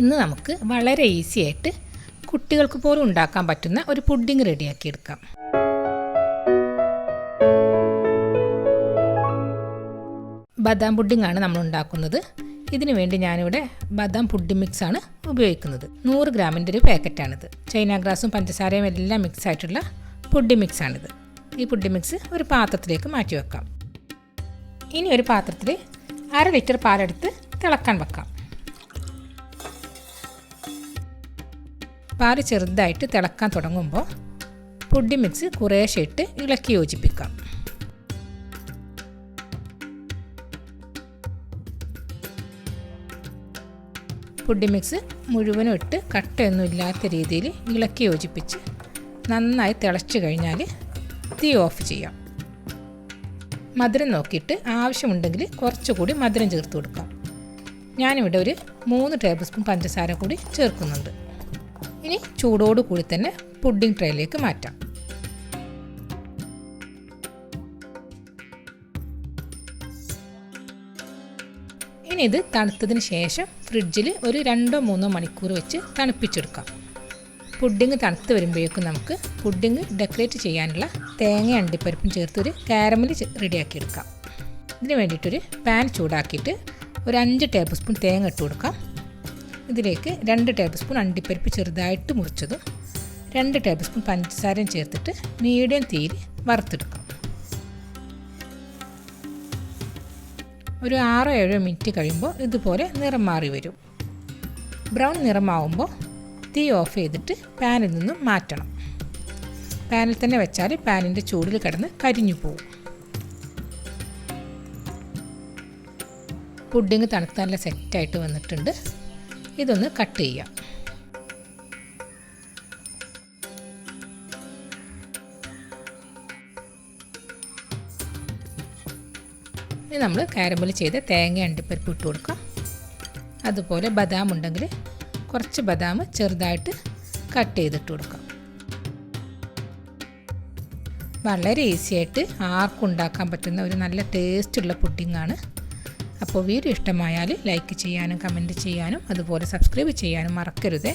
ഇന്ന് നമുക്ക് വളരെ ഈസി ആയിട്ട് കുട്ടികൾക്ക് പോലും ഉണ്ടാക്കാൻ പറ്റുന്ന ഒരു പുഡിംഗ് റെഡിയാക്കി എടുക്കാം. ബദാം പുഡിംഗാണ് നമ്മൾ ഉണ്ടാക്കുന്നത്. ഇതിനു വേണ്ടി ഞാനിവിടെ ബദാം പുഡിംഗ് മിക്സാണ് ഉപയോഗിക്കുന്നത്. 100 ഗ്രാമിൻ്റെ ഒരു പാക്കറ്റാണിത്. ചൈന ഗ്രാസും പഞ്ചസാരയും എല്ലാം മിക്സ് ആയിട്ടുള്ള പുഡിംഗ് മിക്സാണിത്. ഈ പുഡിംഗ് മിക്സ് ഒരു പാത്രത്തിലേക്ക് മാറ്റി വെക്കാം. ഇനി ഒരു പാത്രത്തിൽ 1/2 ലിറ്റർ പാലെടുത്ത് തിളക്കാൻ വെക്കാം. പാല് ചെറുതായിട്ട് തിളക്കാൻ തുടങ്ങുമ്പോൾ പുഡിംഗ് മിക്സ് കുറേശ്ശെ ഇട്ട് ഇളക്കി യോജിപ്പിക്കാം. പുഡിംഗ് മിക്സ് മുഴുവനും ഇട്ട് കട്ടയൊന്നും ഇല്ലാത്ത രീതിയിൽ ഇളക്കി യോജിപ്പിച്ച് നന്നായി തിളച്ച് കഴിഞ്ഞാൽ തീ ഓഫ് ചെയ്യാം. മധുരം നോക്കിയിട്ട് ആവശ്യമുണ്ടെങ്കിൽ കുറച്ചുകൂടി മധുരം ചേർത്ത് കൊടുക്കാം. ഞാനിവിടെ ഒരു 3 ടേബിൾ സ്പൂൺ പഞ്ചസാര കൂടി ചേർക്കുന്നുണ്ട്. ഇനി ചൂടോട് കൂടി തന്നെ പുഡിംഗ് ട്രേയിലേക്ക് മാറ്റാം. ഇനി ഇത് തണുത്തതിന് ശേഷം ഫ്രിഡ്ജിൽ ഒരു 2-3 മണിക്കൂർ വെച്ച് തണുപ്പിച്ചെടുക്കാം. പുഡിംഗ് തണുത്ത് വരുമ്പോഴേക്കും നമുക്ക് പുഡിംഗ് ഡെക്കറേറ്റ് ചെയ്യാനുള്ള തേങ്ങ അണ്ടിപ്പരിപ്പും ചേർത്ത് ഒരു കാരമൽ റെഡിയാക്കിയെടുക്കാം. ഇതിന് വേണ്ടിയിട്ടൊരു പാൻ ചൂടാക്കിയിട്ട് ഒരു 5 ടേബിൾ സ്പൂൺ തേങ്ങ ഇട്ട് കൊടുക്കാം. ഇതിലേക്ക് 2 ടേബിൾ സ്പൂൺ അണ്ടിപ്പരിപ്പ് ചെറുതായിട്ട് മുറിച്ചതും 2 ടേബിൾ സ്പൂൺ പഞ്ചസാരയും ചേർത്തിട്ട് മീഡിയം തീയിൽ വറുത്തെടുക്കാം. ഒരു 6-7 മിനിറ്റ് കഴിയുമ്പോൾ ഇതുപോലെ നിറം മാറി വരും. ബ്രൗൺ നിറമാവുമ്പോൾ തീ ഓഫ് ചെയ്തിട്ട് പാനിൽ നിന്നും മാറ്റണം. പാനിൽ തന്നെ വെച്ചാൽ പാനിൻ്റെ ചൂടിൽ കിടന്ന് കരിഞ്ഞു പോകും. പുഡിംഗ് തണുത്ത് നല്ല സെറ്റായിട്ട് വന്നിട്ടുണ്ട്. ഇതൊന്ന് കട്ട് ചെയ്യാം. ഇനി നമ്മൾ കാരമൽ ചെയ്ത തേങ്ങ അണ്ടിപ്പരിപ്പ് ഇട്ട് കൊടുക്കാം. അതുപോലെ ബദാം ഉണ്ടെങ്കിൽ കുറച്ച് ബദാം ചെറുതായിട്ട് കട്ട് ചെയ്തിട്ട് കൊടുക്കാം. വളരെ ഈസി ആയിട്ട് ആർക്കും ഉണ്ടാക്കാൻ പറ്റുന്ന ഒരു നല്ല ടേസ്റ്റുള്ള പുഡിംഗാണ്. അപ്പോൾ വീഡിയോ ഇഷ്ടമായാൽ ലൈക്ക് ചെയ്യാനും കമൻറ്റ് ചെയ്യാനും അതുപോലെ സബ്സ്ക്രൈബ് ചെയ്യാനും മറക്കരുതേ.